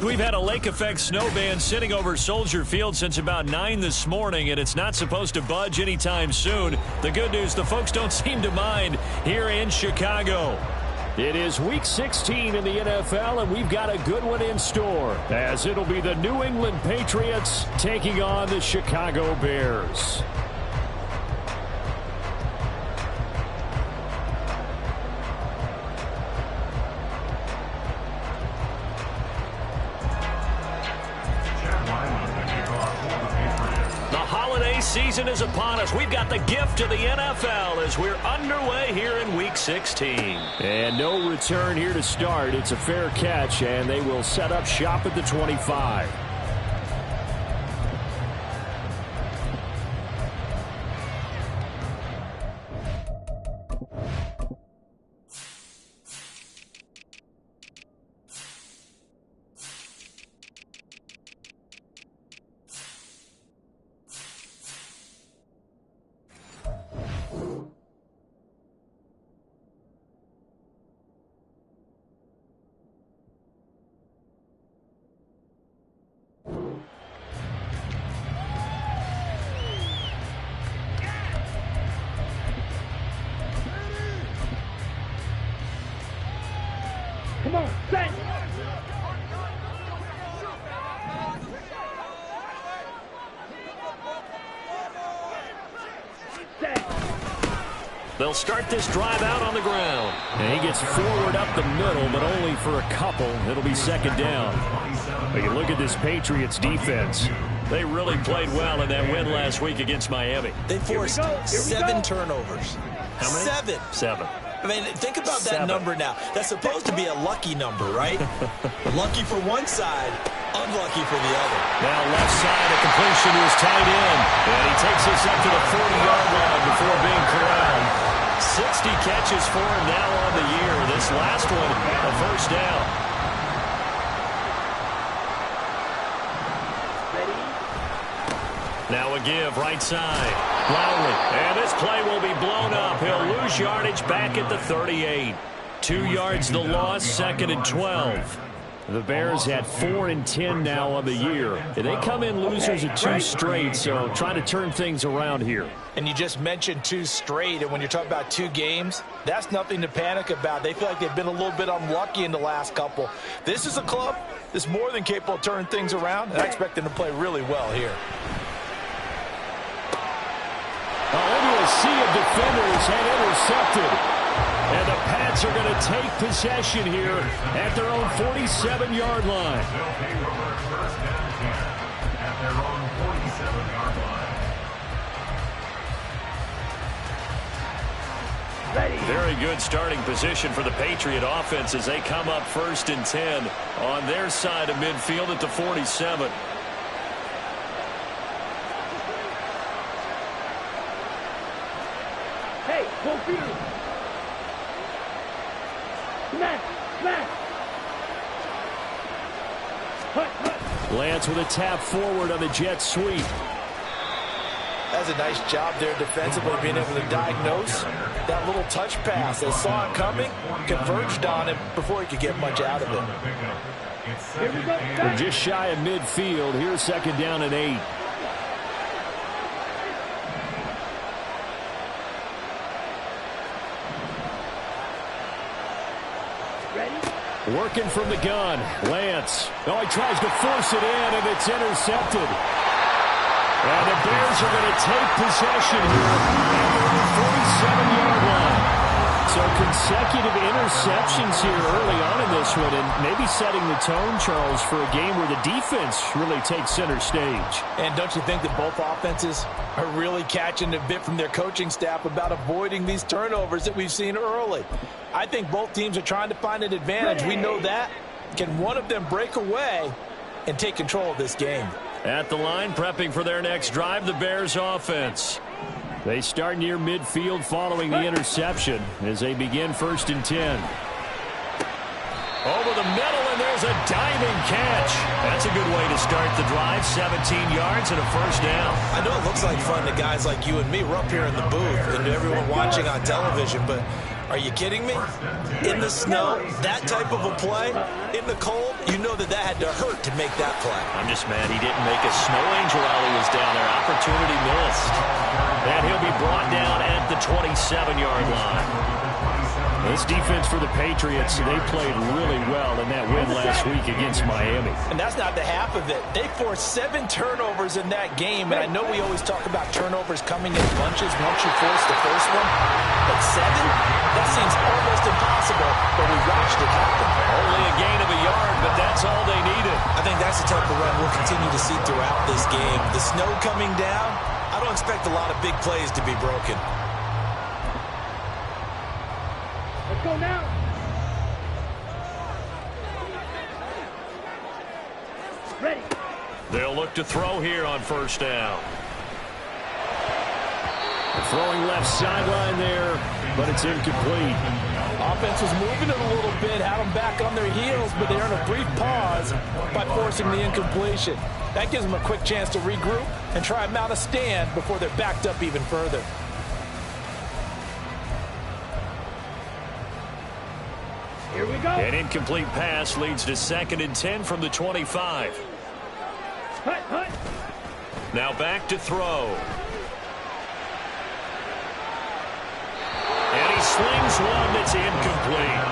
We've had a lake effect snow band sitting over Soldier Field since about 9 this morning, and it's not supposed to budge anytime soon. The good news, the folks don't seem to mind here in Chicago. It is Week 16 in the NFL, and we've got a good one in store, as it'll be the New England Patriots taking on the Chicago Bears. Season is upon us. We've got the gift of the NFL as we're underway here in Week 16. And no return here to start. It's a fair catch, and they will set up shop at the 25. Come on, set! They'll start this drive out on the ground. And he gets forward up the middle, but only for a couple. It'll be second down. But you look at this Patriots defense. They really played well in that win last week against Miami. They forced 7 turnovers. How many? 7. I mean, think about that number now. That's supposed to be a lucky number, right? Lucky for one side, unlucky for the other. Now left side, a completion to his tight end. And he takes this up to the 40-yard line before being corralled. 60 catches for him now on the year. This last one, a first down. Now a give, right side. Lowry, and this play will be blown up. He'll lose yardage back at the 38. 2 yards the loss, second and 12. The Bears had 4 and 10 now on the year. And they come in losers at 2 straight, so trying to turn things around here. And you just mentioned 2 straight, and when you're talking about 2 games, that's nothing to panic about. They feel like they've been a little bit unlucky in the last couple. This is a club that's more than capable of turning things around, and I expect them to play really well here. Into a sea of defenders and intercepted. And the Pats are going to take possession here at their own 47-yard line. Very good starting position for the Patriot offense as they come up first and 10 on their side of midfield at the 47. Hey, go field! Smash! Smash! Lance with a tap forward on the jet sweep. That's a nice job there defensively, being able to diagnose that little touch pass. They saw it coming, converged on it before he could get much out of it. Here we go. We're just shy of midfield. Here's second down and 8. Working from the gun. Lance. Oh, he tries to force it in, and it's intercepted. And the Bears are going to take possession here at the 47-yard line. So consecutive interceptions here early on in this one, and maybe setting the tone, Charles, for a game where the defense really takes center stage. And don't you think that both offenses are really catching a bit from their coaching staff about avoiding these turnovers that we've seen early? I think both teams are trying to find an advantage. We know that. Can one of them break away and take control of this game? At the line, prepping for their next drive, the Bears offense. They start near midfield following the interception as they begin first and 10. Over the middle, and there's a diving catch. That's a good way to start the drive. 17 yards and a first down. I know it looks like fun to guys like you and me. We're up here in the booth and to everyone watching on television, but Are you kidding me? In the snow, that type of a play, in the cold, you know that had to hurt to make that play. I'm just mad he didn't make a snow angel while he was down there. Opportunity missed. And he'll be brought down at the 27-yard line. This defense for the Patriots, they played really well in that win last week against Miami. And that's not the half of it. They forced 7 turnovers in that game, and I know we always talk about turnovers coming in bunches once you force the first one, but 7? That seems almost impossible, but we watched it happen. Only a gain of a yard, but that's all they needed. I think that's the type of run we'll continue to see throughout this game. The snow coming down, I don't expect a lot of big plays to be broken. Let's go now. Ready. They'll look to throw here on first down. Throwing left sideline there, but it's incomplete. Offense was moving it a little bit, had them back on their heels, but they earned a brief pause by forcing the incompletion. That gives them a quick chance to regroup and try and mount a stand before they're backed up even further. Here we go. An incomplete pass leads to 2nd and 10 from the 25. Hut, hut. Now back to throw. And he slings one that's incomplete.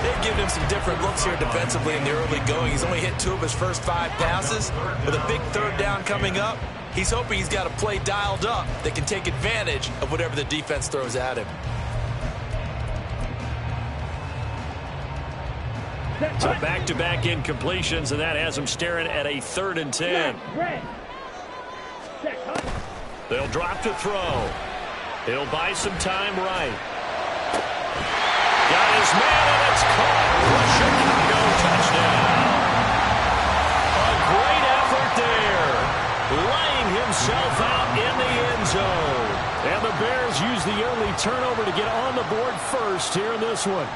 They've given him some different looks here defensively in the early going. He's only hit 2 of his first 5 passes. With a big 3rd down coming up, he's hoping he's got a play dialed up that can take advantage of whatever the defense throws at him. So back-to-back incompletions, and that has him staring at a 3rd and 10. They'll drop to throw. He'll buy some time right. Got his man, and it's caught for Chicago. Touchdown. A great effort there. Laying himself out in the end zone. And the Bears use the early turnover to get on the board first here in this one.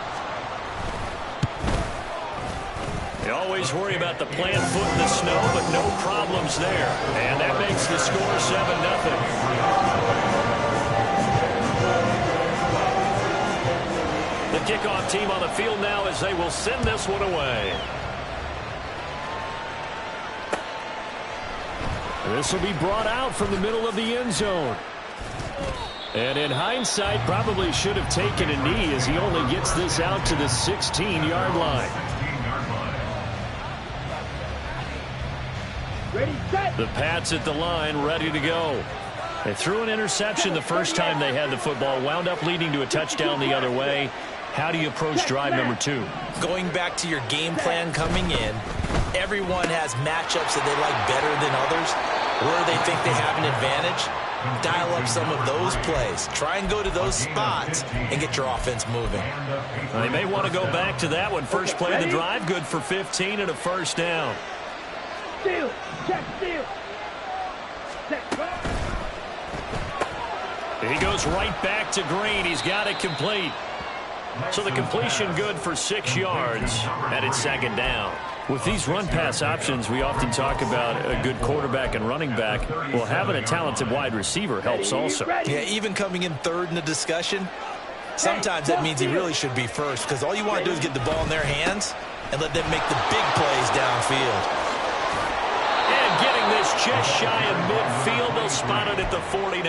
You always worry about the plant foot in the snow, but no problems there. And that makes the score 7-0. The kickoff team on the field now as they will send this one away. This will be brought out from the middle of the end zone. And in hindsight, probably should have taken a knee as he only gets this out to the 16-yard line. The Pats at the line, ready to go. They threw an interception the first time they had the football, wound up leading to a touchdown the other way. How do you approach drive number 2? Going back to your game plan coming in, everyone has matchups that they like better than others, where they think they have an advantage. Dial up some of those plays. Try and go to those spots and get your offense moving. They may want to go back to that one. First play of the drive, good for 15 and a first down. Steal. Check steal. Check. He goes right back to Green. He's got it complete. So the completion good for 6 yards, and it's 2nd down. With these run-pass options, we often talk about a good quarterback and running back. Well, having a talented wide receiver helps also. Yeah, even coming in 3rd in the discussion, sometimes that means he really should be first, because all you want to do is get the ball in their hands and let them make the big plays downfield. And getting this just shy of midfield, they'll spot it at the 49.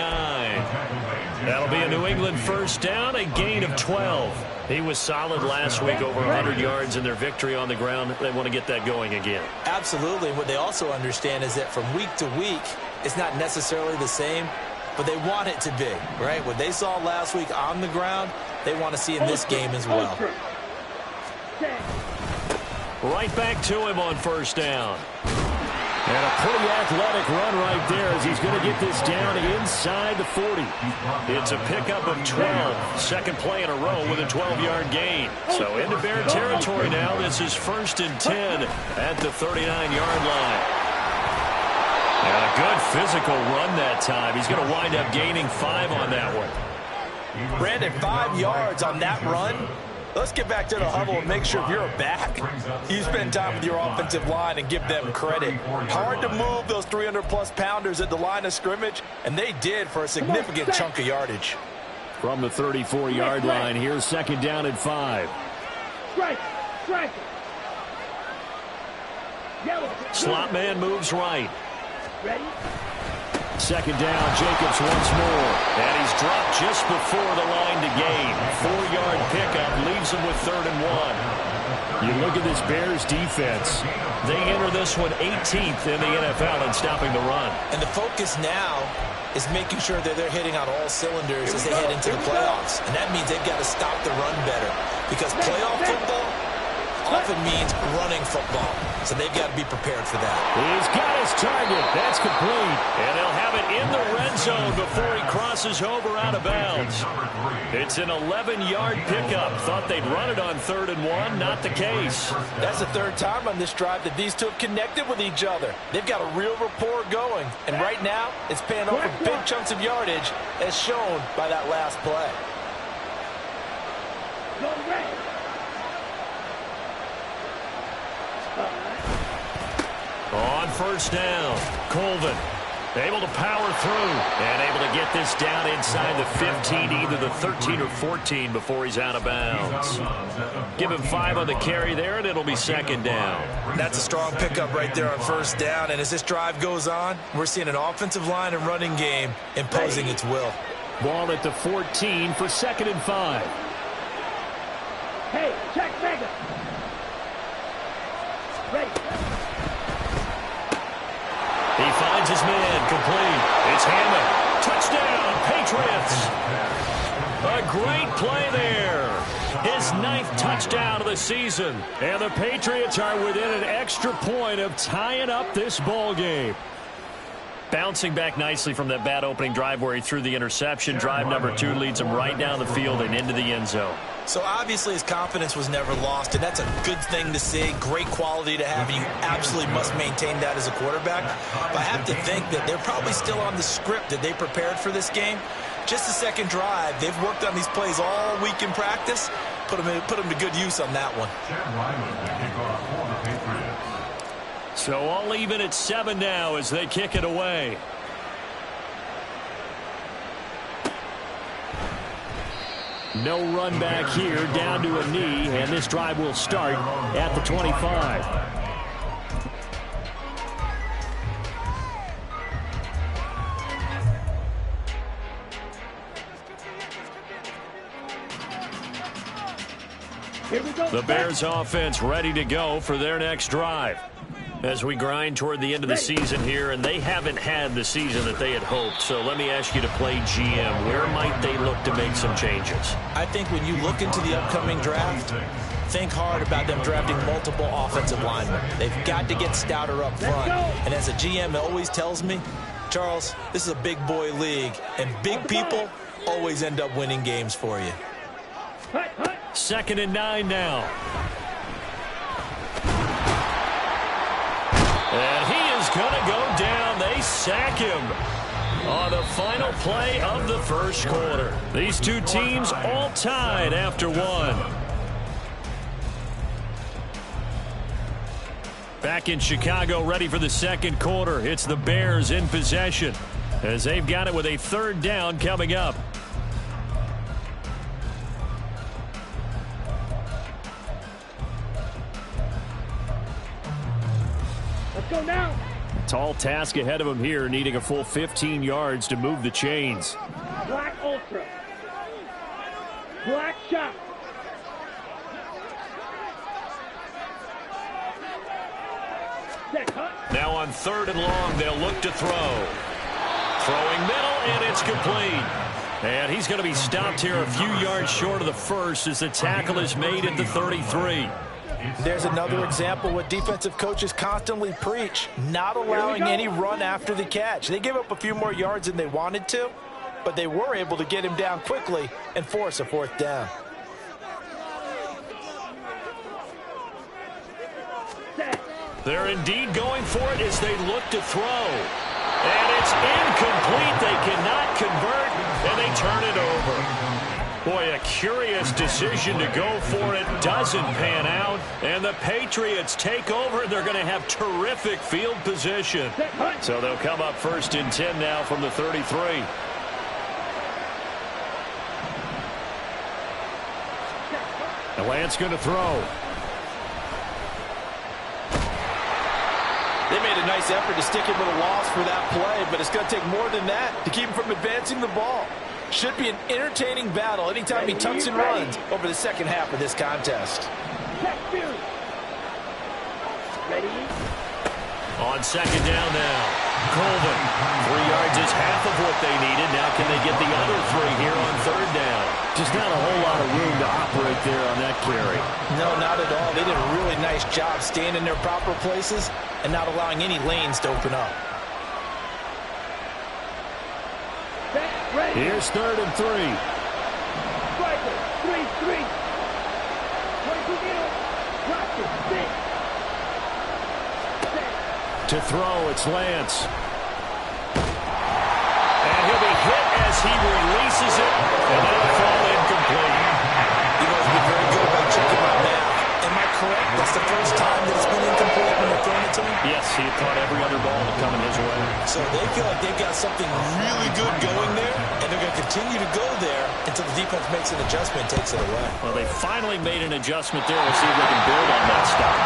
That'll be a New England first down, a gain of 12. He was solid last week, over 100 yards in their victory on the ground. They want to get that going again. Absolutely. What they also understand is that from week to week, it's not necessarily the same, but they want it to be, right? What they saw last week on the ground, they want to see in this game as well. Right back to him on first down. And a pretty athletic run right there as he's going to get this down inside the 40. It's a pickup of 12. Second play in a row with a 12-yard gain. So into Bear territory now. This is 1st and 10 at the 39-yard line. And a good physical run that time. He's going to wind up gaining 5 on that one. Brandon, 5 yards on that run. Let's get back to the huddle and make sure if you're a back, you spend time with your offensive line and give them credit. Hard to move those 300-plus pounders at the line of scrimmage, and they did for a significant chunk of yardage. From the 34-yard line, here's second down and 5. Strike. Strike. Yellow. Slot man moves right. Ready? Second down, Jacobs once more. And he's dropped just before the line to gain. 4-yard pickup leaves him with 3rd and 1. You look at this Bears defense. They enter this one 18th in the NFL in stopping the run. And the focus now is making sure that they're hitting on all cylinders as they head into the playoffs. And that means they've got to stop the run better. Because playoff football often means running football. So they've got to be prepared for that. He's got his target. That's complete. And they'll have it in the red zone before he crosses over out of bounds. It's an 11-yard pickup. Thought they'd run it on 3rd and 1. Not the case. That's the 3rd time on this drive that these two have connected with each other. They've got a real rapport going. And right now, it's paying off with big chunks of yardage, as shown by that last play. Go red. On first down, Colvin able to power through and able to get this down inside the 15, either the 13 or 14 before he's out of bounds. Give him 5 on the carry there, and it'll be second down. That's a strong pickup right there on first down, and as this drive goes on, we're seeing an offensive line and running game imposing its will. Ball at the 14 for 2nd and 5. Hey, check Vega. Ready. He finds his man, complete. It's Hammond. Touchdown, Patriots. A great play there. His 9th touchdown of the season. And the Patriots are within an extra point of tying up this ball game. Bouncing back nicely from that bad opening drive where he threw the interception. Drive number 2 leads him right down the field and into the end zone. So obviously his confidence was never lost, and that's a good thing to see. Great quality to have, and you absolutely must maintain that as a quarterback. But I have to think that they're probably still on the script that they prepared for this game. Just the second drive, they've worked on these plays all week in practice. Put them to good use on that one. So all even at 7 now as they kick it away. No run back here, down to a knee, and this drive will start at the 25. Here we go. The Bears offense ready to go for their next drive. As we grind toward the end of the season here, and they haven't had the season that they had hoped. So let me ask you to play GM. Where might they look to make some changes? I think when you look into the upcoming draft, think hard about them drafting multiple offensive linemen. They've got to get stouter up front. And as a GM always tells me, Charles, this is a big boy league, and big people always end up winning games for you. 2nd and 9 now. And he is going to go down. They sack him on the final play of the first quarter. These two teams all tied after 1. Back in Chicago, ready for the second quarter. It's the Bears in possession as they've got it with a 3rd down coming up. Go now. Tall task ahead of him here, needing a full 15 yards to move the chains. Black Ultra. Black Shot. Now on 3rd and long, they'll look to throw. Throwing middle, and it's complete. And he's going to be stopped here a few yards short of the first as the tackle is made at the 33. There's another example what defensive coaches constantly preach, not allowing any run after the catch. They gave up a few more yards than they wanted to, but they were able to get him down quickly and force a 4th down. They're indeed going for it as they look to throw. And it's incomplete. They cannot convert, and they turn it over. Boy, a curious decision to go for it. Doesn't pan out. And the Patriots take over. They're going to have terrific field position. So they'll come up 1st and 10 now from the 33. And Lance going to throw. They made a nice effort to stick him with a loss for that play, but it's going to take more than that to keep him from advancing the ball. Should be an entertaining battle anytime he tucks and runs over the second half of this contest. Ready? On second down now. Colvin. 3 yards is half of what they needed. Now can they get the other 3 here on third down? Just not a whole lot of room to operate there on that carry. No, not at all. They did a really nice job staying in their proper places and not allowing any lanes to open up. Here's 3rd and 3. Striker, 3-3. 22 middle. Drop it, 6. To throw, it's Lance. And he'll be hit as he releases it, and that'll fall incomplete. You guys have been very good about checking my math. Am I correct? That's the first time that it's been incomplete when they're throwing it to him? Yes, he had caught every other ball coming his way. So they feel like they've got something really good going there, and they're going to continue to go there until the defense makes an adjustment and takes it away. Well, they finally made an adjustment there. We'll see if they can build on that stuff.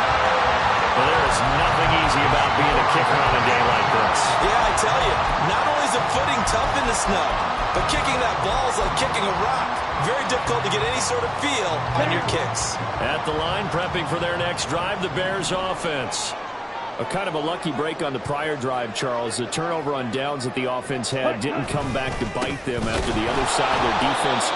Well, there is nothing easy about being a kicker on a day like this. Yeah, I tell you, not only is the footing tough in the snug, but kicking that ball is like kicking a rock. Very difficult to get any sort of feel on your kicks. At the line, prepping for their next drive, the Bears offense. A kind of a lucky break on the prior drive, Charles. The turnover on downs that the offense had didn't come back to bite them after the other side. Their defense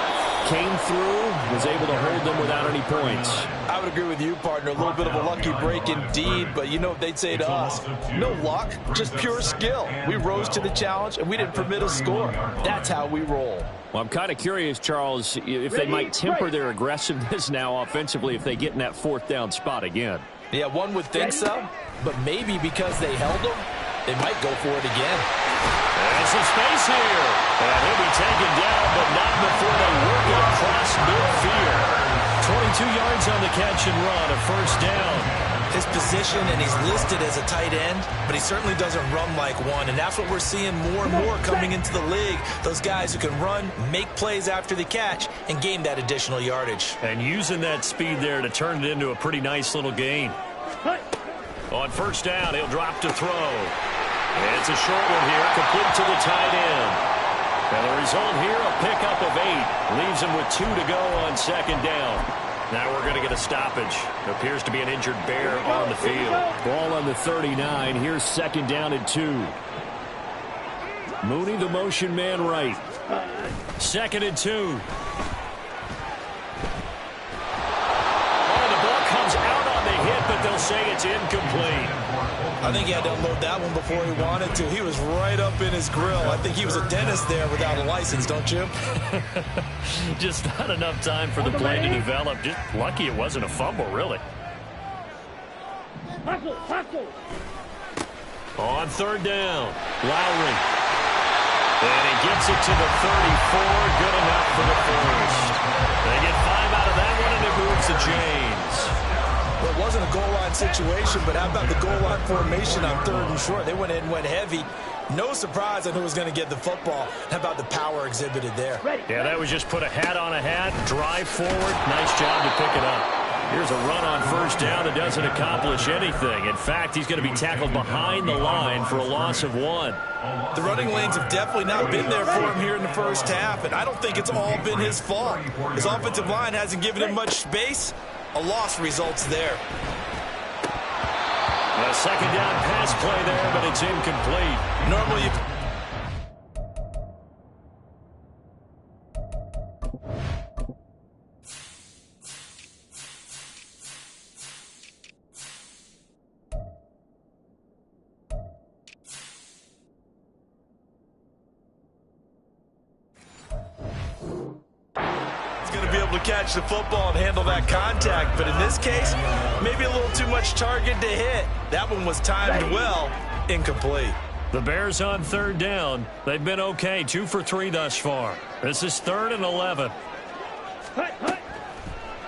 came through, was able to hold them without any points. I would agree with you, partner. A little bit of a lucky break indeed, but you know what they'd say to us? No luck, just pure skill. We rose to the challenge, and we didn't permit a score. That's how we roll. Well, I'm kind of curious, Charles, if they might temper their aggressiveness now offensively if they get in that 4th down spot again. Yeah, one would think so, but maybe because they held them, they might go for it again. There's some space here. And he'll be taken down, but not before they work it across midfield. 22 yards on the catch and run, a 1st down. His position, and he's listed as a tight end, but he certainly doesn't run like one, and that's what we're seeing more and more coming into the league. Those guys who can run, make plays after the catch, and gain that additional yardage. And using that speed there to turn it into a pretty nice little gain. On 1st down, he'll drop to throw. It's a short one here, complete to the tight end. And the result here, a pickup of 8. Leaves him with 2 to go on 2nd down. Now we're going to get a stoppage. It appears to be an injured Bear on the field. Ball on the 39. Here's 2nd down and 2. Mooney, the motion man right. 2nd and 2. Oh, the ball comes out on the hit, but they'll say it's incomplete. I think he had to unload that one before he wanted to. He was right up in his grill. I think he was a dentist there without a license, don't you? Just not enough time for the play to develop. Just lucky it wasn't a fumble, really. Hustle. On 3rd down, Lowry. And he gets it to the 34. Good enough for the 1st. They get 5 out of that one, and it moves the chains. Well, it wasn't a goal line situation, but how about the goal line formation on 3rd and short? They went in and went heavy. No surprise on who was going to get the football. How about the power exhibited there? Yeah, that was just put a hat on a hat, drive forward. Nice job to pick it up. Here's a run on 1st down that doesn't accomplish anything. In fact, he's going to be tackled behind the line for a loss of 1. The running lanes have definitely not been there for him here in the 1st half, and I don't think it's all been his fault. His offensive line hasn't given him much space. A loss results there. A 2nd down pass play there, but it's incomplete. Normally, to catch the football and handle that contact, but in this case, maybe a little too much target to hit. That one was timed well, incomplete. The Bears on 3rd down. They've been okay, 2 for 3 thus far. This is 3rd and 11.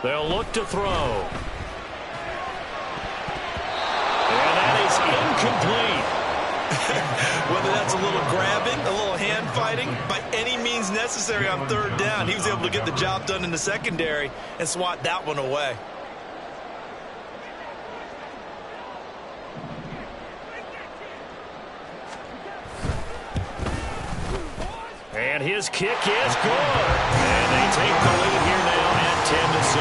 They'll look to throw. And that is incomplete. Whether that's a little grabbing, a little hand fighting, by any means was necessary on third down. He was able to get the job done in the secondary and swat that one away. And his kick is good. And they take the lead here now at 10-7.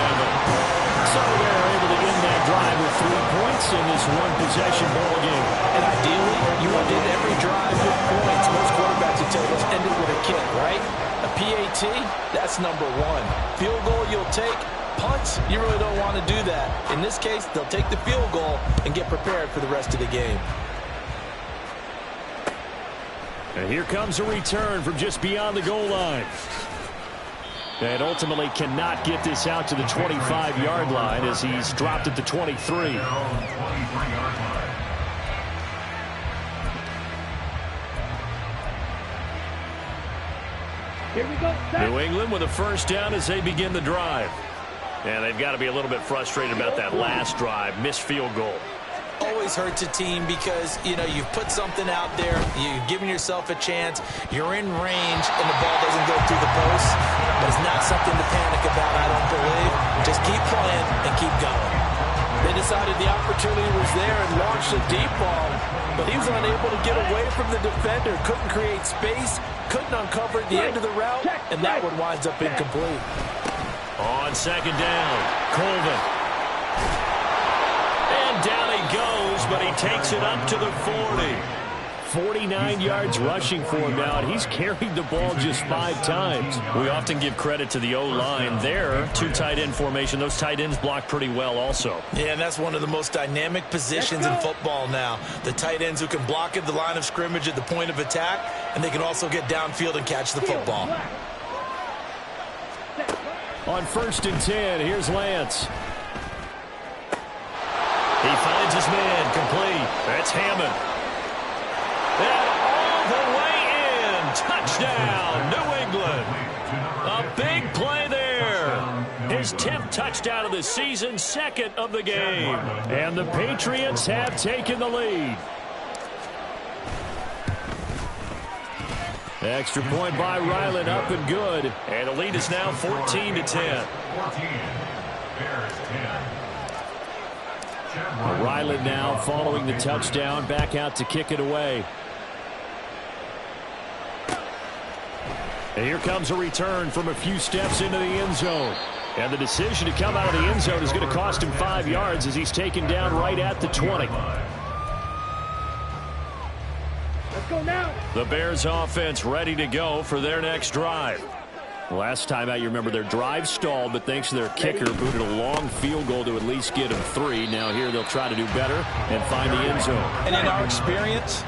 So they're able to end that drive with 3 points in this one-possession ball game. And ideally, you want to end every drive with points. Most quarterbacks would tell you let's end it with a kick, right? A PAT, that's number 1. Field goal you'll take. Punts, you really don't want to do that. In this case, they'll take the field goal and get prepared for the rest of the game. And here comes a return from just beyond the goal line. And ultimately cannot get this out to the 25-yard line as he's dropped at the 23. Here we go. New England with a first down as they begin the drive. And they've got to be a little bit frustrated about that last drive, missed field goal. Always hurts a team because, you know, you've put something out there, you've given yourself a chance, you're in range, and the ball doesn't go through the post. But it's not something to panic about, I don't believe. Just keep playing and keep going. They decided the opportunity was there and launched a deep ball, but he was unable to get away from the defender, couldn't create space, couldn't uncover the end of the route, and that one winds up incomplete. On second down, Colvin. And down he goes, but he takes it up to the 40. 49 yards rushing for him now, and he's carried the ball just 5 times. We often give credit to the O-line there. 2 tight end formation. Those tight ends block pretty well also. Yeah, and that's one of the most dynamic positions in football now. The tight ends who can block at the line of scrimmage at the point of attack, and they can also get downfield and catch the football. On 1st and 10, here's Lance. He finds his man, complete. That's Hammond. And all the way in. Touchdown, New England. A big play there. His 10th touchdown of the season, 2nd of the game. And the Patriots have taken the lead. Extra point by Ryland, up and good. And the lead is now 14-10. Ryland now following the touchdown, back out to kick it away. And here comes a return from a few steps into the end zone. And the decision to come out of the end zone is going to cost him 5 yards as he's taken down right at the 20. Let's go now. The Bears offense ready to go for their next drive. Last time out, you remember their drive stalled, but thanks to their kicker, booted a long field goal to at least get them 3. Now here they'll try to do better and find the end zone. And in our experience,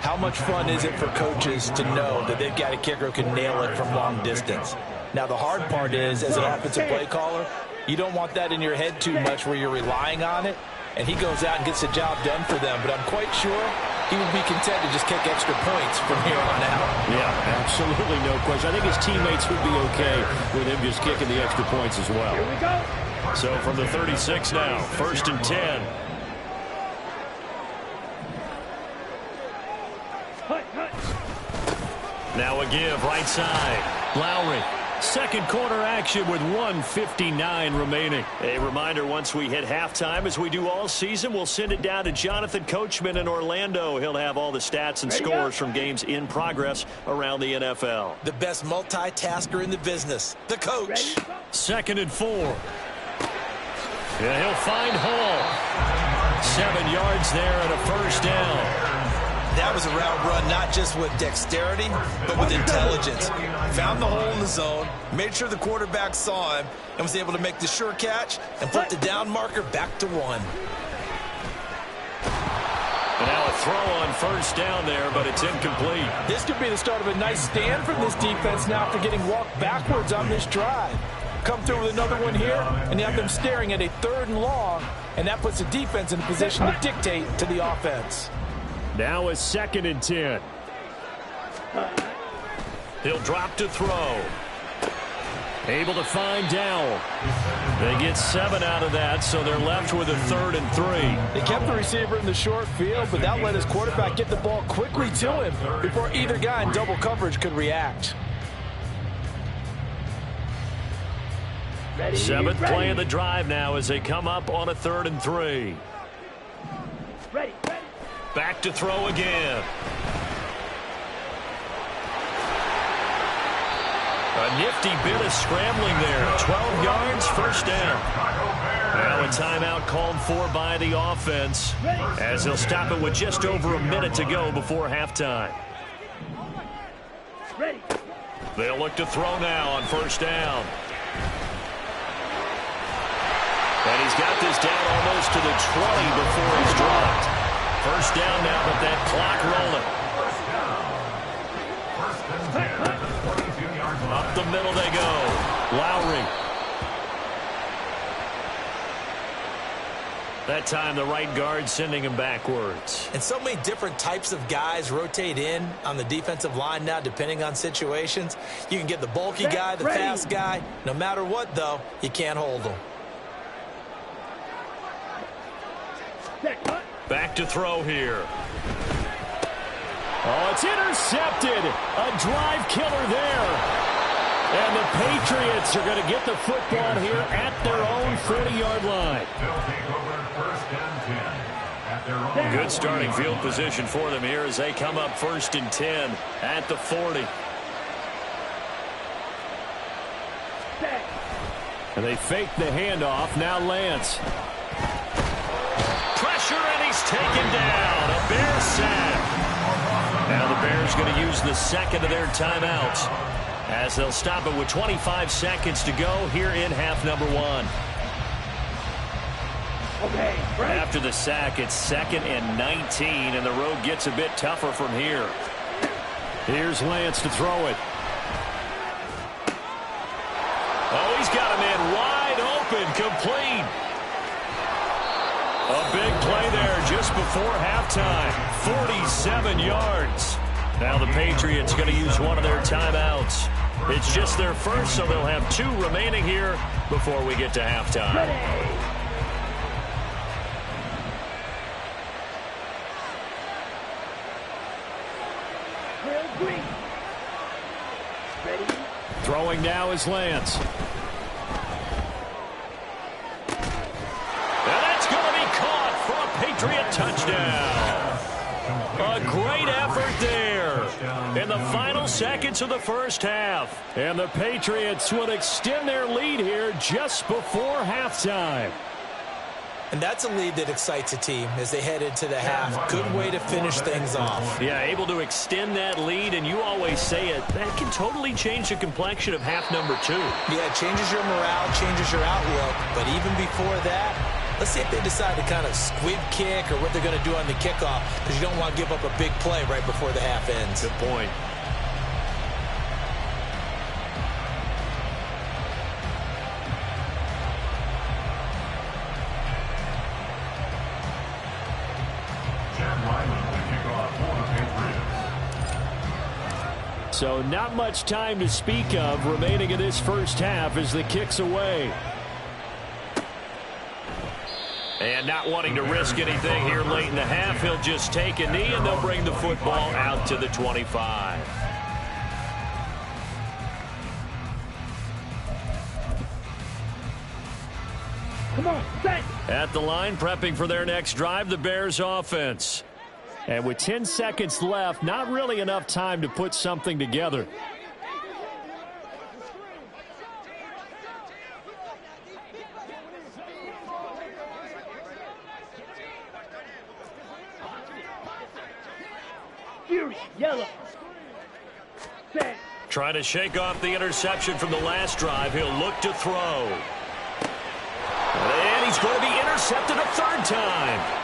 how much fun is it for coaches to know that they've got a kicker who can nail it from long distance? Now the hard part is, as an offensive play caller, you don't want that in your head too much where you're relying on it, and he goes out and gets the job done for them. But I'm quite sure he would be content to just kick extra points from here on out. Yeah, absolutely no question. I think his teammates would be okay with him just kicking the extra points as well. Here we go. So from the 36 now, 1st and 10. Hut, hut. Now a give, right side. Lowry. Second quarter action with 1:59 remaining. A reminder, once we hit halftime, as we do all season, we'll send it down to Jonathan Coachman in Orlando. He'll have all the stats and scores from games in progress around the NFL. The best multitasker in the business, the coach. 2nd and 4. Yeah, he'll find Hall. 7 yards there and a first down. That was a route run not just with dexterity, but with intelligence. Found the hole in the zone, made sure the quarterback saw him, and was able to make the sure catch and put the down marker back to 1. And now a throw on first down there, but it's incomplete. This could be the start of a nice stand from this defense now after getting walked backwards on this drive. Come through with another one here, and you have them staring at a 3rd and long, and that puts the defense in a position to dictate to the offense. Now a 2nd and 10. He'll drop to throw. Able to find Dowell. They get 7 out of that, so they're left with a 3rd and 3. They kept the receiver in the short field, but that let his quarterback get the ball quickly to him before either guy in double coverage could react. Seventh play of the drive now as they come up on a 3rd and 3. Ready. Back to throw again. A nifty bit of scrambling there. 12 yards, first down. Now a timeout called for by the offense as they'll stop it with just over a minute to go before halftime. Ready. They'll look to throw now on first down. And he's got this down almost to the 20 before he's dropped. First down now with that clock rolling. Up the middle they go. Lowry. That time the right guard sending him backwards. And so many different types of guys rotate in on the defensive line now depending on situations. You can get the bulky guy, the fast guy. No matter what, though, you can't hold them. Back to throw here. Oh, it's intercepted. A drive killer there. And the Patriots are going to get the football here at their own 40-yard line. Good starting field position for them here as they come up 1st and 10 at the 40. And they fake the handoff. Now Lance. Pressure, and he's taken down. A Bear sack. Now the Bears going to use the second of their timeouts as they'll stop it with 25 seconds to go here in half number 1. Okay, right. After the sack, it's 2nd and 19, and the road gets a bit tougher from here. Here's Lance to throw it. Oh, he's got a man wide open, complete. A big play there just before halftime. 47 yards. Now the Patriots going to use one of their timeouts. It's just their first, so they'll have 2 remaining here before we get to halftime. Ready. Ready. Throwing now is Lance. And that's going to be caught for a Patriot touchdown. A great effort there in the final seconds of the first half. And the Patriots would extend their lead here just before halftime. And that's a lead that excites a team as they head into the half. Good way to finish things off. Yeah, able to extend that lead, and you always say it, that can totally change the complexion of half number 2. Yeah, it changes your morale, changes your outlook. But even before that, let's see if they decide to kind of squib kick or what they're going to do on the kickoff, because you don't want to give up a big play right before the half ends. Good point. So not much time to speak of remaining in this first half as the kick's away. And not wanting to risk anything here late in the half, he'll just take a knee and they'll bring the football out to the 25. Come on, set. At the line, prepping for their next drive, the Bears offense. And with 10 seconds left, not really enough time to put something together. Fury, yellow. Set. Trying to shake off the interception from the last drive. He'll look to throw. And he's going to be intercepted a 3rd time.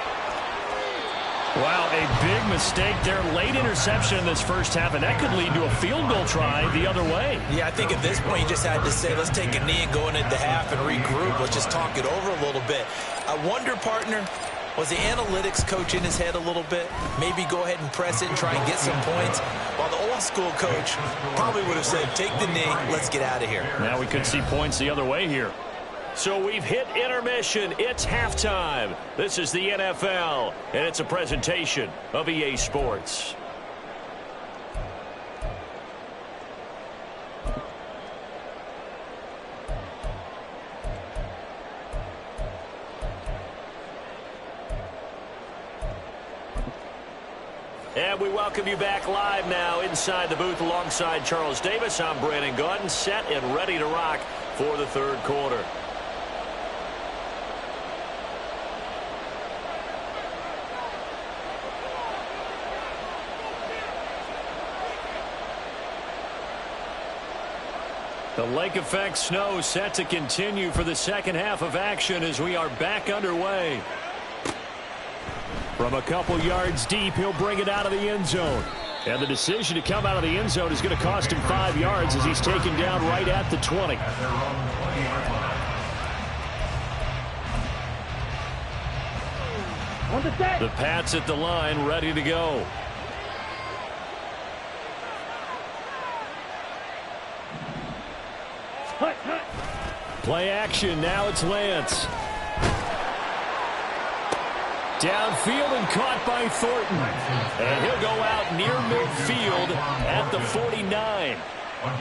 Wow, a big mistake there. Late interception in this first half, and that could lead to a field goal try the other way. Yeah, I think at this point you just had to say, let's take a knee and go into the half and regroup. Let's just talk it over a little bit. I wonder, partner, was the analytics coach in his head a little bit? Maybe go ahead and press it and try and get some points. While the old school coach probably would have said, take the knee, let's get out of here. Now we could see points the other way here. So we've hit intermission. It's halftime. This is the NFL, and it's a presentation of EA Sports. And we welcome you back live now inside the booth alongside Charles Davis. I'm Brandon Gaudin, set and ready to rock for the third quarter. The lake effect snow set to continue for the second half of action as we are back underway. From a couple yards deep, he'll bring it out of the end zone. And the decision to come out of the end zone is going to cost him 5 yards as he's taken down right at the 20. On the set. The Pats at the line, ready to go. Hut, hut. Play action, now it's Lance. Downfield and caught by Thornton. And he'll go out near midfield at the 49.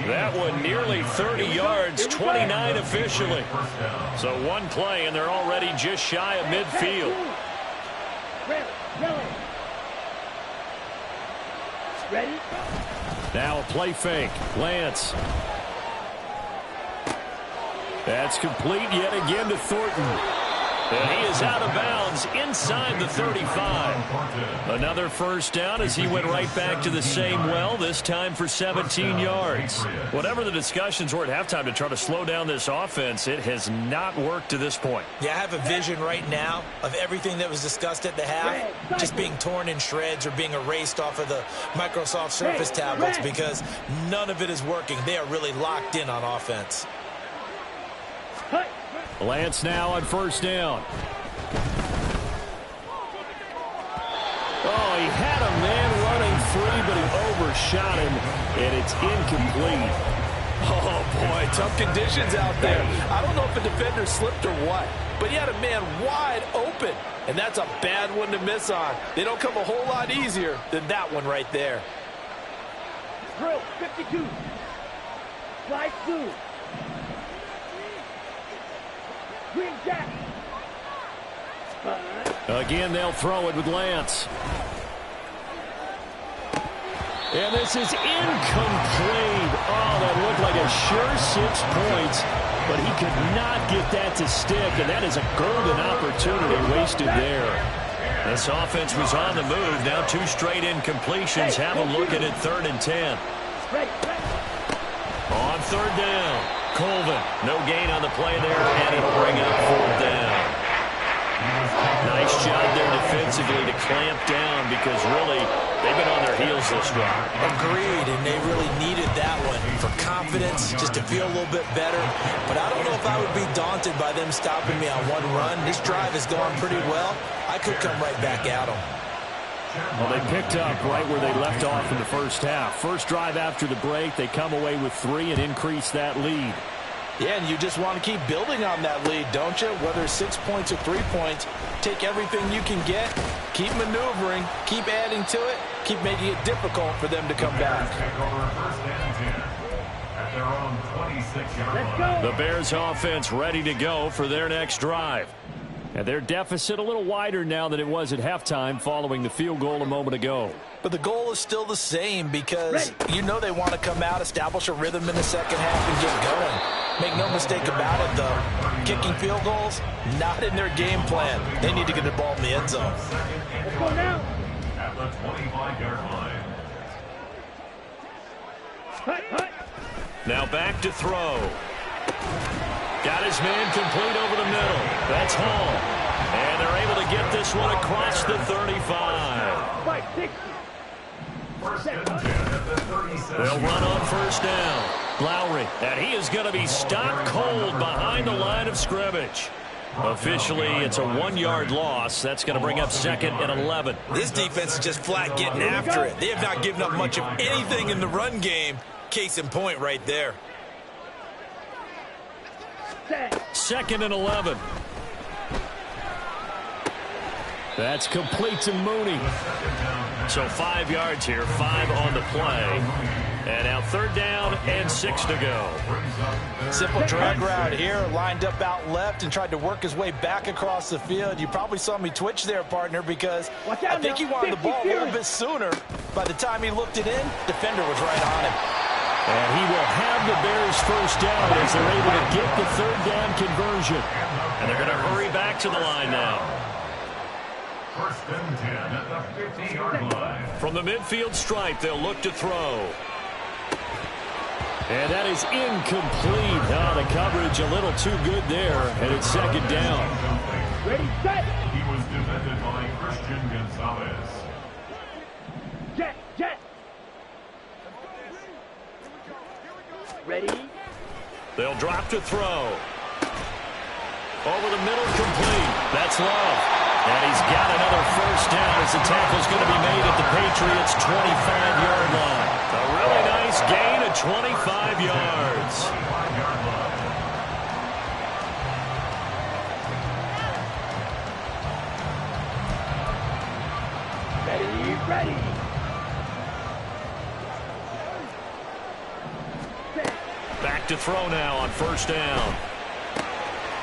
That one nearly 30 yards, 29 officially. So one play, and they're already just shy of midfield. Red, yellow. Ready? Now a play fake. Lance. That's complete yet again to Thornton. And he is out of bounds inside the 35. Another first down as he went right back to the same well, this time for 17 yards. Whatever the discussions were at halftime to try to slow down this offense, it has not worked to this point. Yeah, I have a vision right now of everything that was discussed at the half just being torn in shreds or being erased off of the Microsoft Surface tablets because none of it is working. They are really locked in on offense. Hut. Lance now on first down. Oh, he had a man running free, but he overshot him, and it's incomplete. Oh, boy, tough conditions out there. I don't know if a defender slipped or what, but he had a man wide open, and that's a bad one to miss on. They don't come a whole lot easier than that one right there. Drill, 52. Slide 2. Green jack. Again, they'll throw it with Lance. And this is incomplete. Oh, that looked like a sure 6 points, but he could not get that to stick, and that is a golden opportunity wasted there. This offense was on the move. Now 2 straight incompletions. Have a look at it, 3rd and 10. On 3rd down, Colvin. No gain on the play there, and it'll bring up 4th down. Nice job there defensively to clamp down because really they've been on their heels this drive. Agreed, and they really needed that one for confidence, just to feel a little bit better. But I don't know if I would be daunted by them stopping me on one run. This drive has gone pretty well. I could come right back at them. Well, they picked up right where they left off in the first half. First drive after the break, they come away with 3 and increase that lead. Yeah, and you just want to keep building on that lead, don't you? Whether it's 6 points or 3 points, take everything you can get, keep maneuvering, keep adding to it, keep making it difficult for them to come back. Let's go. The Bears offense ready to go for their next drive. And their deficit a little wider now than it was at halftime following the field goal a moment ago. But the goal is still the same because you know they want to come out, establish a rhythm in the second half, and get going. Make no mistake about it, though. Kicking field goals, not in their game plan. They need to get the ball in the end zone. Let's go now. At the 25-yard line. Hut, hut. Now back to throw. Got his man complete over the middle. That's Hall. And they're able to get this one across the 35. 560. First and 10 at the 37. They'll run on first down. Lowry, and he is going to be stopped cold behind the line of scrimmage. Officially, it's a 1-yard loss. That's going to bring up 2nd and 11. This defense is just flat getting after it. They have not given up much of anything in the run game. Case in point right there. 2nd and 11. That's complete to Mooney. So 5 yards here, 5 on the play. And now 3rd down and 6 to go. Simple drag route here, lined up out left and tried to work his way back across the field. You probably saw me twitch there, partner, because I think he wanted the ball a little bit sooner. By the time he looked it in, defender was right on him. And he will have the Bears 1st down as they're able to get the 3rd down conversion. And they're going to hurry back to the line now. 1st and 10 at the 50-yard line. From the midfield stripe, they'll look to throw. And that is incomplete. Oh, the coverage a little too good there, and it's 2nd down. Ready, set. He was defended by Christian Gonzalez. Jet, jet. Ready. They'll drop to throw. Over the middle, complete. That's Love. And he's got another 1st down as the tackle's going to be made at the Patriots' 25-yard line. A really nice gain of 25 yards. Ready, ready. Back to throw now on 1st down.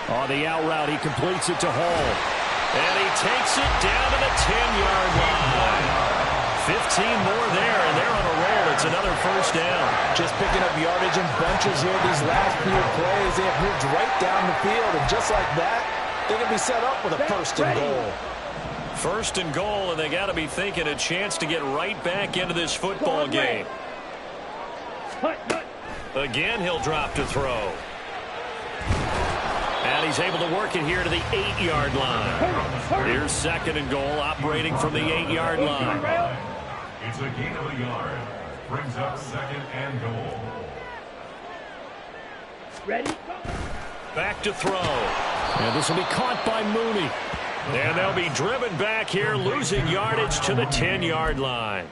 On the out route, he completes it to Hall. And he takes it down to the 10-yard line. 15 more there, and they're on a roll. It's another 1st down. Just picking up yardage in bunches here these last few plays. They have moved right down the field, and just like that, they can be set up with a 1st and goal. 1st and goal, and they got to be thinking a chance to get right back into this football game. Again, he'll drop to throw. And he's able to work it here to the 8-yard line. Here's 2nd and goal, operating from the 8-yard line. It's a gain of a yard. Brings up 2nd and goal. Ready. Back to throw. And this will be caught by Mooney. And they'll be driven back here, losing yardage to the 10-yard line.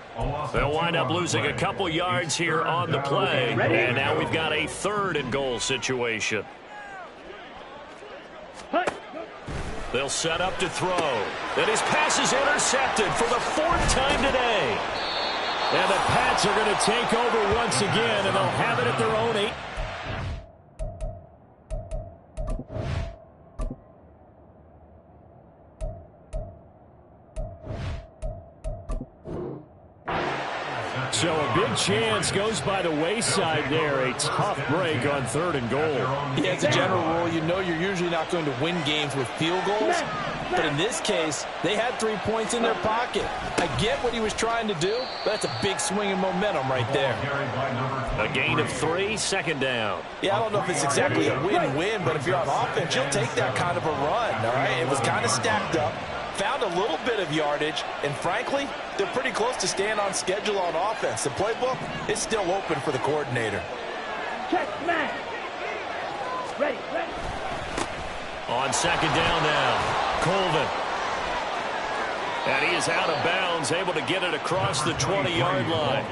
They'll wind up losing a couple yards here on the play. And now we've got a 3rd and goal situation. They'll set up to throw. And his pass is intercepted for the 4th time today. And the Pats are going to take over once again, and they'll have it at their own 8. So a big chance goes by the wayside there. A tough break on 3rd and goal. Yeah, as a general rule, you know you're usually not going to win games with field goals. But in this case, they had 3 points in their pocket. I get what he was trying to do, but that's a big swing in momentum right there. A gain of 3, 2nd down. Yeah, I don't know if it's exactly a win-win, but if you're on offense, you'll take that kind of a run, all right? It was kind of stacked up. Found a little bit of yardage, and frankly, they're pretty close to staying on schedule on offense. The playbook is still open for the coordinator. Check, smash. Ready, ready. On 2nd down now, Colvin. And he is out of bounds, able to get it across the 20-yard line.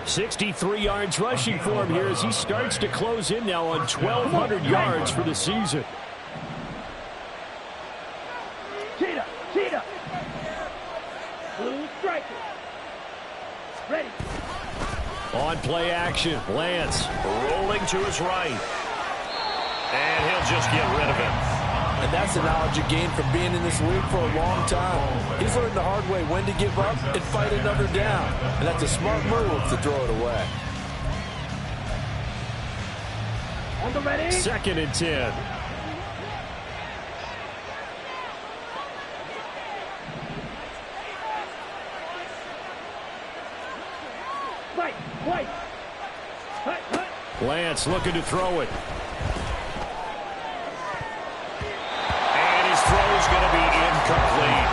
63 yards rushing for him here as he starts to close in now on 1,200 yards for the season. Cheetah, cheetah. Blue striker. Ready. On play action, Lance rolling to his right. And he'll just get rid of it. And that's the knowledge you gain from being in this league for a long time. He's learned the hard way when to give up and fight another down. And that's a smart move to throw it away. On the ready. 2nd and 10. Right, right. Hut, hut. Lance looking to throw it. And his throw is going to be incomplete.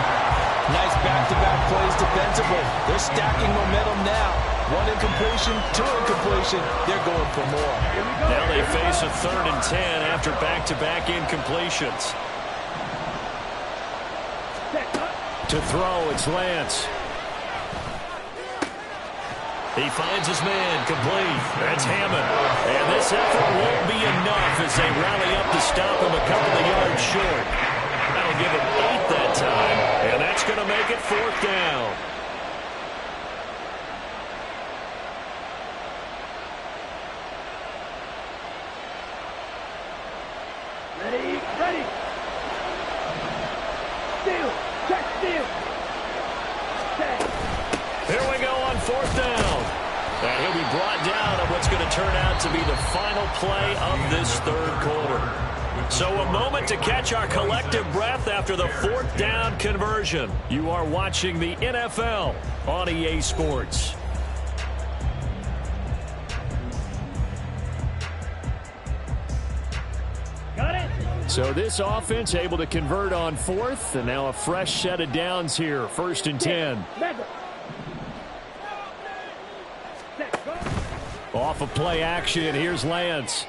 Nice back-to-back plays defensively. They're stacking momentum now. 1 incompletion, 2 incompletion. They're going for more. Now they face a 3rd and 10 after back-to-back incompletions. To throw, it's Lance. He finds his man, complete. That's Hammond. And this effort won't be enough as they rally up to stop him a couple of yards short. That'll give him 8 that time, and that's going to make it 4th down. Ready. Steal. Check steal. Check. Here we go on fourth down. And he'll be brought down on what's going to turn out to be the final play of this third quarter. So a moment to catch our collective breath after the fourth down conversion. You are watching the NFL on EA Sports. Got it. So this offense able to convert on fourth, and now a fresh set of downs here. 1st and 10. Mega. Set. Go. Off of play action, here's Lance.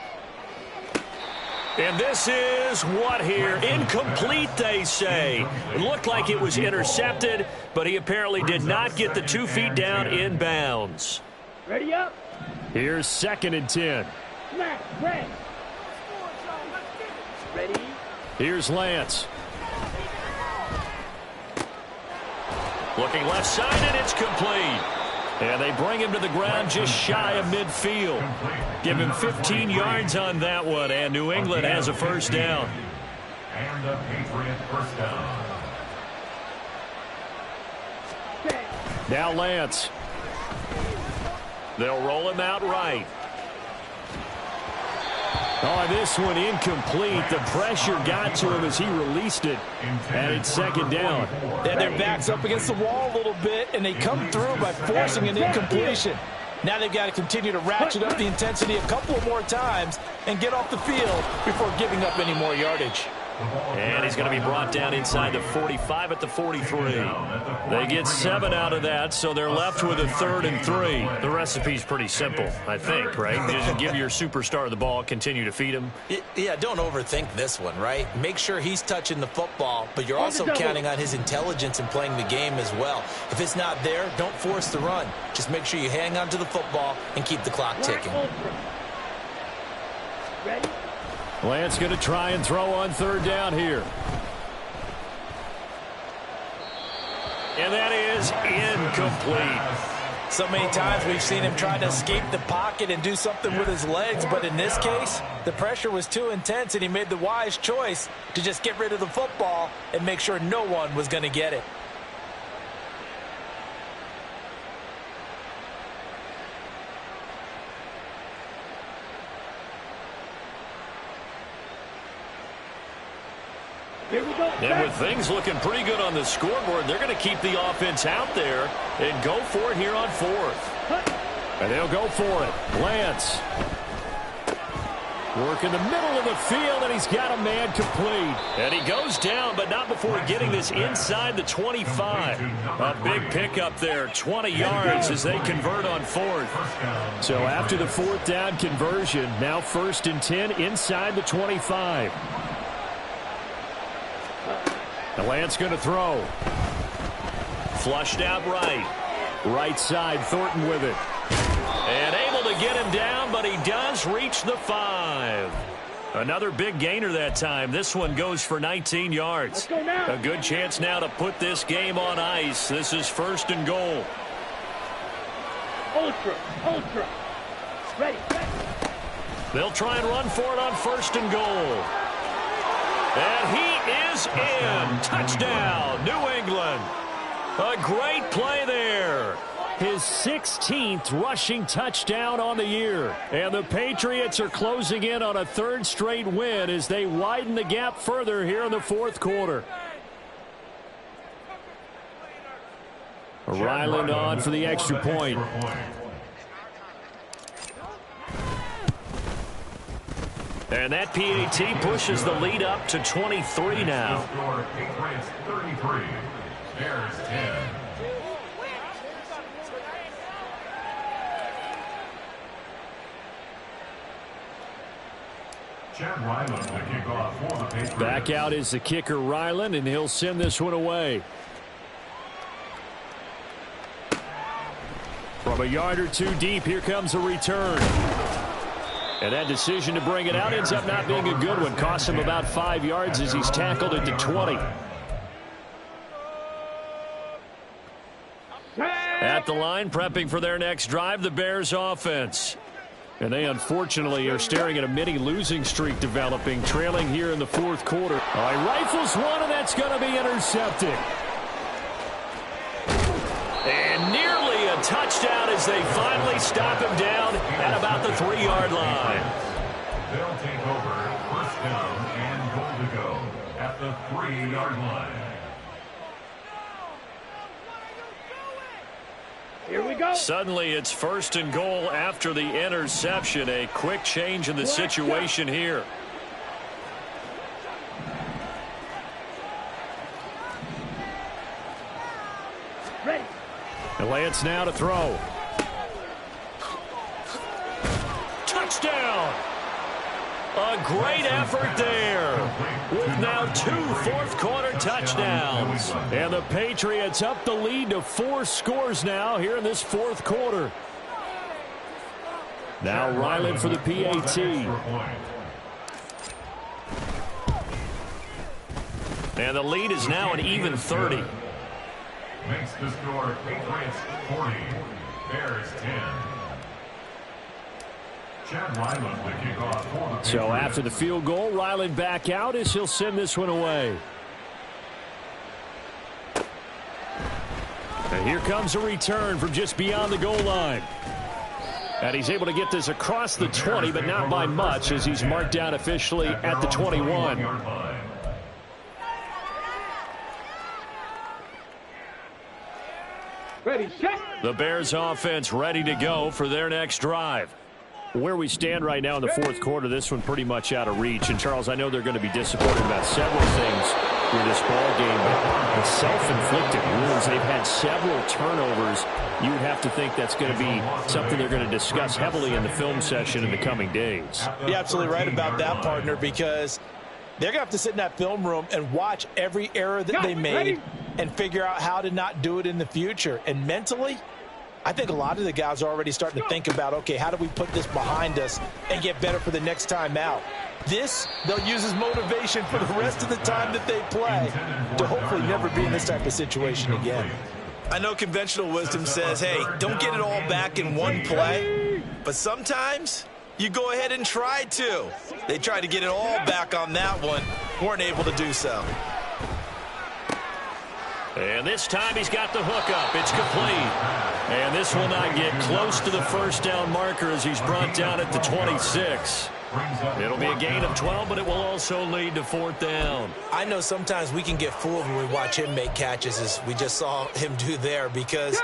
And this is what here? Incomplete, they say. It looked like it was intercepted, but he apparently did not get the 2 feet down in bounds. Ready up. Here's 2nd and 10. Smack. Press. Ready. Here's Lance. Looking left side, and it's complete. And they bring him to the ground just shy of midfield. Give him 15 yards on that one, and New England has a first down. And the Patriot first down. Check. Now Lance. They'll roll him out right. Oh, this one incomplete. The pressure got to him as he released it. And it's 2nd down. And their back's up against the wall a little bit, and they come through by forcing an incompletion. Now they've got to continue to ratchet up the intensity a couple more times and get off the field before giving up any more yardage. And he's going to be brought down inside the 45 at the 43. They get 7 out of that, so they're left with a 3rd and 3. The recipe's pretty simple, I think, right? Just give your superstar the ball, continue to feed him. Yeah, don't overthink this one, right? Make sure he's touching the football, but you're also counting on his intelligence in playing the game as well. If it's not there, don't force the run. Just make sure you hang on to the football and keep the clock ticking. Ready. Lance going to try and throw on 3rd down here. And that is incomplete. So many times we've seen him try to escape the pocket and do something with his legs, but in this case, the pressure was too intense, and he made the wise choice to just get rid of the football and make sure no one was going to get it. Here we go. And with things looking pretty good on the scoreboard, they're going to keep the offense out there and go for it here on 4th. And they'll go for it. Lance. Work in the middle of the field, and he's got a man complete. And he goes down, but not before getting this inside the 25. A big pickup there, 20 yards as they convert on 4th. So after the 4th down conversion, now 1st and 10 inside the 25. And Lance going to throw. Flushed out right. Right side, Thornton with it. And able to get him down, but he does reach the 5. Another big gainer that time. This one goes for 19 yards. Let's go now. A good chance now to put this game on ice. This is 1st and goal. Ultra. Ready. They'll try and run for it on 1st and goal. And he is in. Touchdown, New England. A great play there. His 16th rushing touchdown on the year. And the Patriots are closing in on a 3rd straight win as they widen the gap further here in the 4th quarter. Ryland on for the extra point. And that PAT pushes the lead up to 23 now. Patriots 33, Bears 10. Chad Ryland to kick off for the Patriots. Back out is the kicker Ryland, and he'll send this one away. From a yard or two deep, here comes a return. And that decision to bring it out ends up not being a good one. Costs him about 5 yards as he's tackled at the 20. At the line, prepping for their next drive, the Bears offense. And they unfortunately are staring at a mini losing streak developing, trailing here in the fourth quarter. He rifles one, and that's going to be intercepted. And nearly a touchdown as they finally stop him down at about the 3-yard line. They'll take over first down and goal to go at the 3-yard line. Here we go. Suddenly it's first and goal after the interception. A quick change in the situation here. Ready. And Lance now to throw. Touchdown! A great effort there, with now 2 fourth-quarter touchdowns. And the Patriots up the lead to 4 scores now here in this fourth quarter. Now Ryland for the PAT. And the lead is now an even 30. Makes the score Patriots 40, Bears 10. Chad Ryland the kickoff for the Patriots. So after the field goal, Ryland back out as he'll send this one away. And here comes a return from just beyond the goal line. And he's able to get this across the 20, but not by much as he's marked down officially at the 21. Ready, set. The Bears offense ready to go for their next drive. Where we stand right now in the fourth quarter, this one pretty much out of reach. And, Charles, I know they're going to be disappointed about several things with this ball game, but the self-inflicted wounds, they've had several turnovers. You would have to think that's going to be something they're going to discuss heavily in the film session in the coming days. You're absolutely right about that, partner, because they're going to have to sit in that film room and watch every error that they made and figure out how to not do it in the future. And mentally, I think a lot of the guys are already starting to think about, okay, how do we put this behind us and get better for the next time out? This, they'll use as motivation for the rest of the time that they play to hopefully never be in this type of situation again. I know conventional wisdom says, hey, don't get it all back in one play, but sometimes you go ahead and try to. They tried to get it all back on that one, weren't able to do so. And this time he's got the hook up. It's complete. And this will not get close to the first down marker as he's brought down at the 26. It'll be a gain of 12, but it will also lead to fourth down. I know sometimes we can get fooled when we watch him make catches, as we just saw him do there, because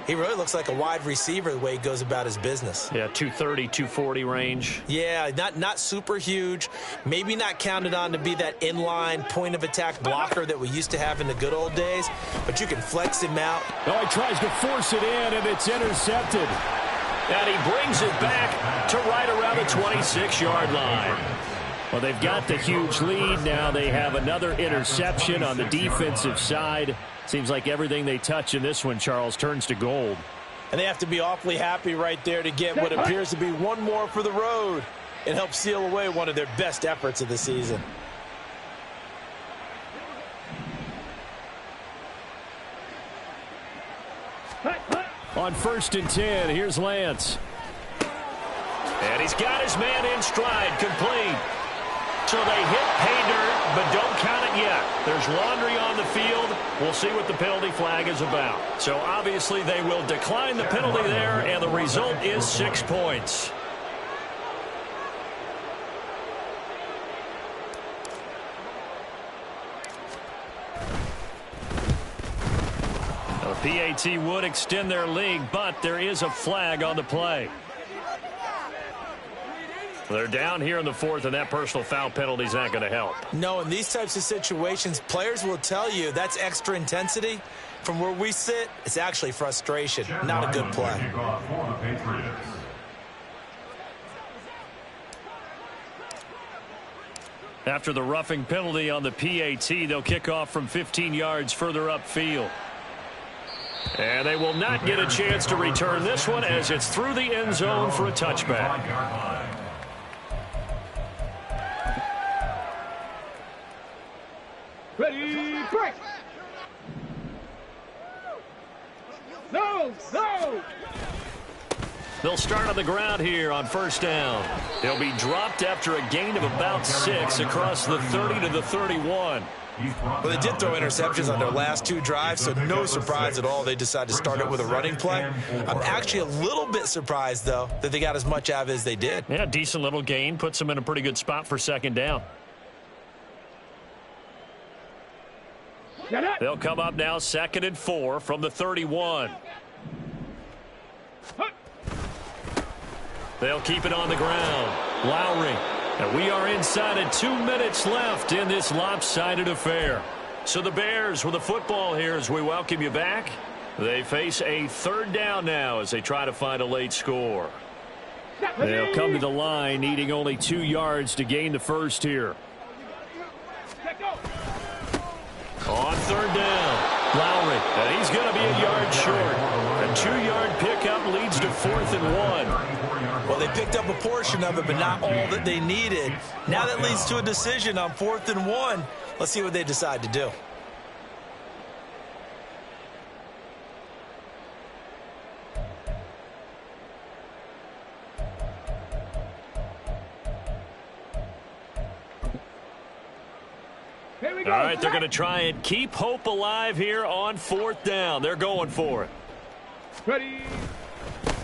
he really looks like a wide receiver the way he goes about his business. Yeah, 230, 240 range. Yeah, not super huge. Maybe not counted on to be that inline point-of-attack blocker that we used to have in the good old days, but you can flex him out. Oh, he tries to force it in, and it's intercepted. And he brings it back to right around the 26-yard line. Well, they've got the huge lead. Now they have another interception on the defensive side. Seems like everything they touch in this one, Charles, turns to gold. And they have to be awfully happy right there to get what appears to be one more for the road and help seal away one of their best efforts of the season. On 1st and 10, here's Lance. And he's got his man in stride, complete. So they hit pay dirt, but don't count it yet. There's laundry on the field. We'll see what the penalty flag is about. So obviously they will decline the penalty there, and the result is 6 points. The PAT would extend their lead, but there is a flag on the play. They're down here in the fourth, and that personal foul penalty is not going to help. No, in these types of situations, players will tell you that's extra intensity. From where we sit, it's actually frustration, not a good play. After the roughing penalty on the PAT, they'll kick off from 15 yards further upfield. And they will not get a chance to return this one as it's through the end zone for a touchback. Ready, break. No, no. They'll start on the ground here on first down. They'll be dropped after a gain of about 6 across the 30 to the 31. Well, they did throw interceptions on their last 2 drives, so no surprise at all they decided to start it with a running play. I'm actually a little bit surprised, though, that they got as much out of it as they did. Yeah, decent little gain. Puts them in a pretty good spot for second down. They'll come up now 2nd and 4 from the 31. They'll keep it on the ground. Lowry. And we are inside of 2 minutes left in this lopsided affair. So the Bears with the football here as we welcome you back. They face a 3rd down now as they try to find a late score. They'll come to the line needing only 2 yards to gain the first here. On 3rd down, Lowry, and he's going to be a yard short. A 2-yard pickup leads to 4th and 1. Well, they picked up a portion of it, but not all that they needed. Now that leads to a decision on 4th and 1. Let's see what they decide to do. All right, they're going to try and keep hope alive here on 4th down. They're going for it. Ready.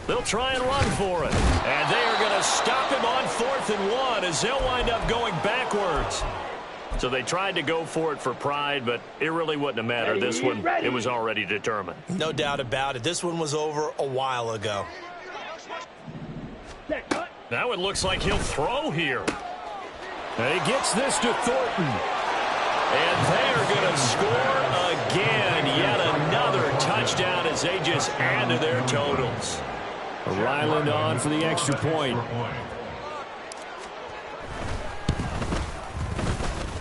They'll try and run for it. And they are going to stop him on 4th and 1 as they'll wind up going backwards. So they tried to go for it for pride, but it really wouldn't have mattered. This one, it was already determined. No doubt about it. This one was over a while ago. Now it looks like he'll throw here. And he gets this to Thornton. And they are going to score again. Yet another touchdown as they just add to their totals. Ryland on for the extra point.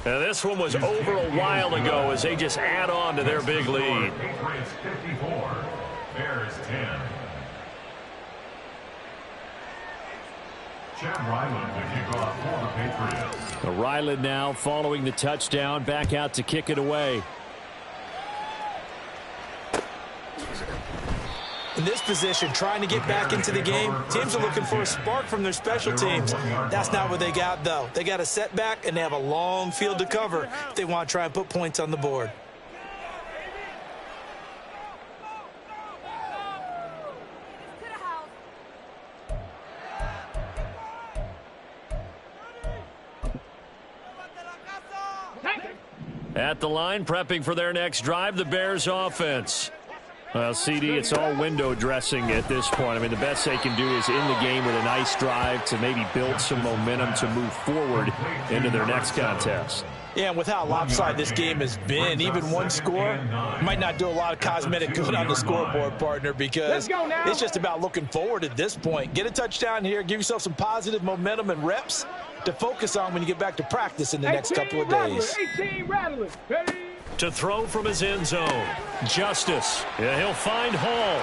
And this one was over a while ago as they just add on to their big lead. Patriots 54, Bears 10. Chad Ryland to kick off for the Patriots. Ryland now following the touchdown, back out to kick it away. In this position, trying to get back into the game, teams are looking for a spark from their special teams. That's not what they got, though. They got a setback, and they have a long field to cover if they want to try and put points on the board. At the line, prepping for their next drive, the Bears offense. Well, CD, it's all window dressing at this point. I mean, the best they can do is in the game with a nice drive to maybe build some momentum to move forward into their next contest. Yeah, and with how lopsided this game has been, even one score might not do a lot of cosmetic good on the scoreboard, partner, because it's just about looking forward at this point. Get a touchdown here, give yourself some positive momentum and reps to focus on when you get back to practice in the next couple of days. 18 rattlers. Ready. To throw from his end zone, Justice. Yeah, he'll find Hall.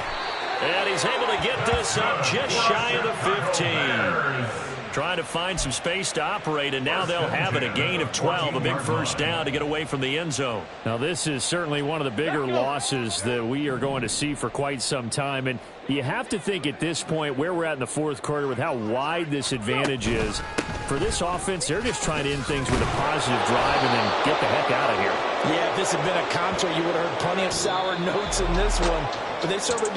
And he's able to get this up just shy of the 15. Trying to find some space to operate, and now they'll have it. A gain of 12, a big first down to get away from the end zone. Now, this is certainly one of the bigger losses that we are going to see for quite some time. And you have to think at this point where we're at in the 4th quarter with how wide this advantage is. For this offense, they're just trying to end things with a positive drive and then get the heck out of here. Yeah, if this had been a concert, you would have heard plenty of sour notes in this one. But they certainly don't.